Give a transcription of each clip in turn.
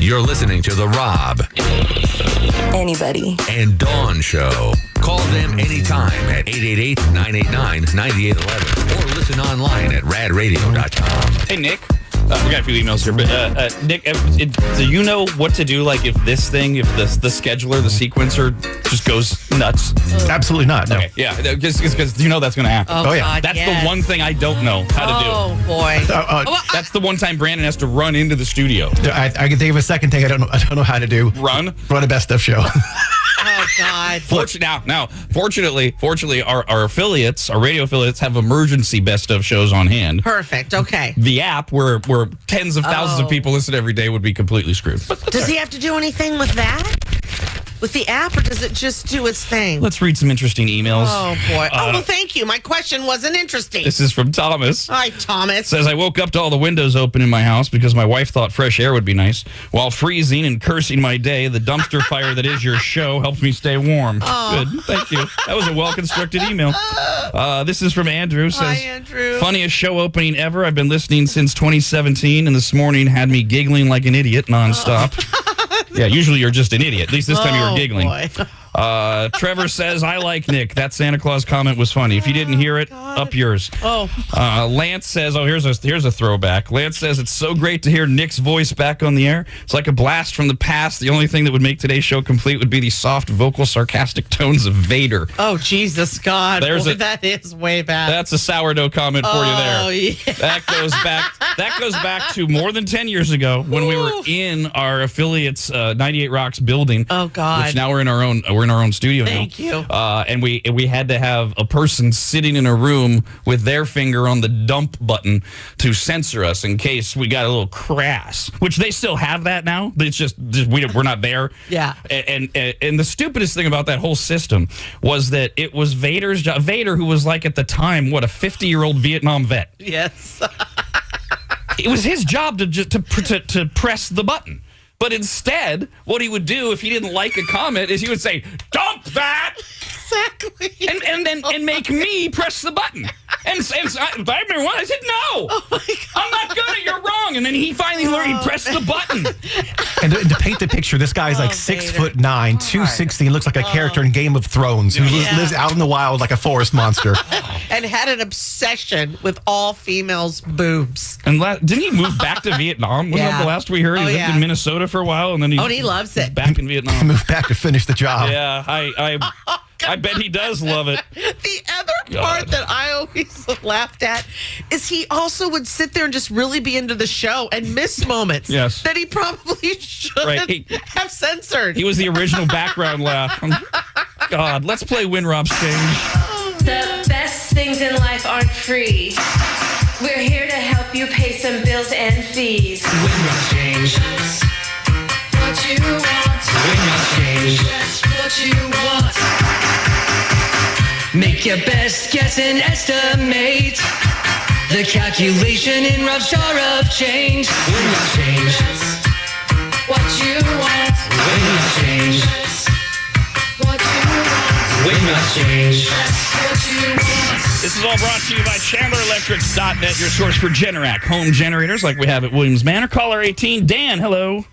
You're listening to The Rob, Anybody. and Dawn Show. Call them anytime at 888-989-9811 or listen online at radradio.com. Hey, Nick. We got a few emails here, but Nick, do you know what to do? Like, if the scheduler, the sequencer, just goes nuts? Absolutely not. No. Okay, yeah, because you know that's going to happen. Oh, yeah. God, That's yes. the one thing I don't know how to do. Oh, boy. That's the one time Brandon has to run into the studio. I can think of a second thing I don't know how to do. Run a best of show. Oh, God. Fortunately, our affiliates, our radio affiliates, have emergency best of shows on hand. Perfect. Okay. The app, where tens of thousands of people listen every day, would be completely screwed. Does he have to do anything with that? With the app, or does it just do its thing? Let's read some interesting emails. Oh, boy. Well, thank you. My question wasn't interesting. This is from Thomas. Hi, Thomas. Says, I woke up to all the windows open in my house because my wife thought fresh air would be nice. While freezing and cursing my day, the dumpster fire that is your show helped me stay warm. Oh. Good. Thank you. That was a well-constructed email. This is from Andrew. Says, Hi, Andrew. Funniest show opening ever. I've been listening since 2017, and this morning had me giggling like an idiot nonstop. Yeah, usually you're just an idiot. At least this time you were giggling. Boy. Trevor says, I like Nick. That Santa Claus comment was funny. If you didn't hear it, up yours. Lance says, here's a throwback. Lance says, it's so great to hear Nick's voice back on the air. It's like a blast from the past. The only thing that would make today's show complete would be the soft, vocal, sarcastic tones of Vader. Oh, Jesus, God. That is way bad. That's a sourdough comment for you there. Oh, yeah. That goes back to more than 10 years ago when we were in our affiliates 98 Rocks building. Oh, God. Which now we're in our own studio now. Thank you. And we had to have a person sitting in a room with their finger on the dump button to censor us in case we got a little crass, which they still have that now. It's just we're not there. Yeah. And the stupidest thing about that whole system was that it was Vader's job. Vader, who was like at the time, what, a 50-year-old Vietnam vet. Yes. It was his job to press the button. But instead, what he would do if he didn't like a comment is he would say, "Dump that!" Exactly. And make me press the button. And I remember one, I said, "No, Oh, my God. I'm not good at. You're wrong." And then he finally learned. He pressed the button. And to paint the picture, this guy's like Vader. 6'9", 260, and looks like a character in Game of Thrones who lives out in the wild like a forest monster. And had an obsession with all females' boobs. And didn't he move back to Vietnam? Wasn't that the last we heard? Oh, He lived in Minnesota for a while, and then he loves he's it. back in He Vietnam. moved back to finish the job. Yeah, I bet he does love it. The other part that I always laughed at is he also would sit there and just really be into the show and miss moments Yes. that he probably should have censored. He was the original background laugh. God, let's play Win Rob's Change. The best things in life aren't free. We're here to help you pay some bills and fees. Win Rob's Change. What you want. Win Rob's Change. That's what you want. Make your best guess and estimate the calculation in Rob's jar of change. Win Rob's Change. What you want. Win Rob's Change. What you want. Win Rob's Change. That's what you want. This is all brought to you by ChandlerElectrics.net, your source for Generac home generators like we have at Williams Manor. Caller 18, Dan, hello.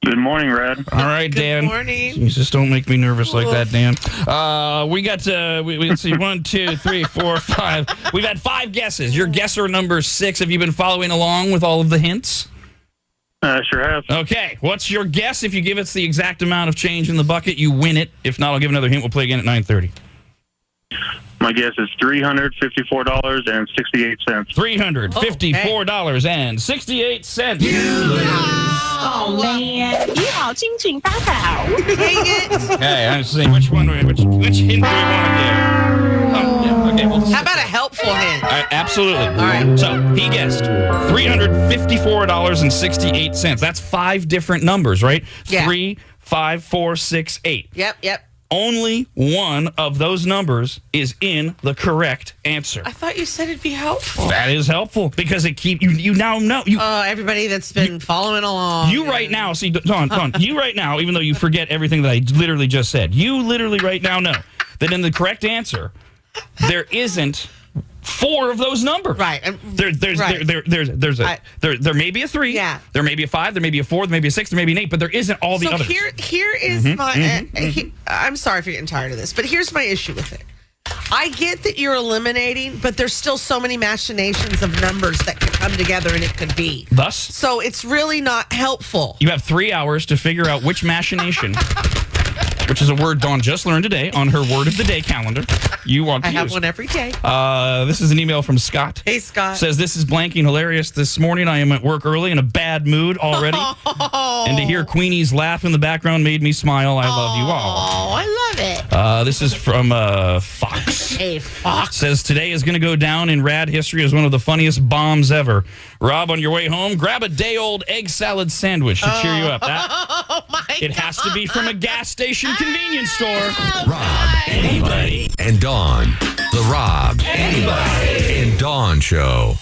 Good morning, Rad. All right, Dan. Good morning. Jesus, don't make me nervous like that, Dan. We got let's see, 1, 2, 3, 4, 5. We've had 5 guesses. Your guesser number 6. Have you been following along with all of the hints? Sure have. Okay, what's your guess? If you give us the exact amount of change in the bucket, you win it. If not, I'll give another hint. We'll play again at 9:30. My guess is $354.68. $354.68. Oh, man. 你好，金群发财。 Dang it. Okay, I'm saying which hint do we want to give? Okay, How about a helpful hint? absolutely. All right. So he guessed $354.68. That's 5 different numbers, right? Yeah. 3, 5, 4, 6, 8. Yep. Only one of those numbers is in the correct answer. I thought you said it'd be helpful. That is helpful because it you now know you. Everybody that's been following along. You right now, see, Dawn, you right now, even though you forget everything that I literally just said, you literally right now know that in the correct answer, there isn't 4 of those numbers. Right. There may be a 3. Yeah. There may be a 5. There may be a 4. There may be a 6. There may be an 8. But there isn't all the others. Here is I'm sorry if you're getting tired of this, but here's my issue with it. I get that you're eliminating, but there's still so many machinations of numbers that could come together and it could be. Thus, so it's really not helpful. You have 3 hours to figure out which machination, which is a word Dawn just learned today on her word of the day calendar, you want to use. I have one every day. This is an email from Scott. Hey, Scott. Says, this is blanking hilarious. This morning I am at work early in a bad mood already. And to hear Queenie's laugh in the background made me smile. I love you all. Oh, I love it. This is from Fox. Hey, Fox. Says, today is going to go down in RAD history as one of the funniest bombs ever. Rob, on your way home, grab a day-old egg salad sandwich to cheer you up. It has to be from a gas station convenience store. Rob, anybody, and Dawn. The Rob, anybody, and Dawn Show.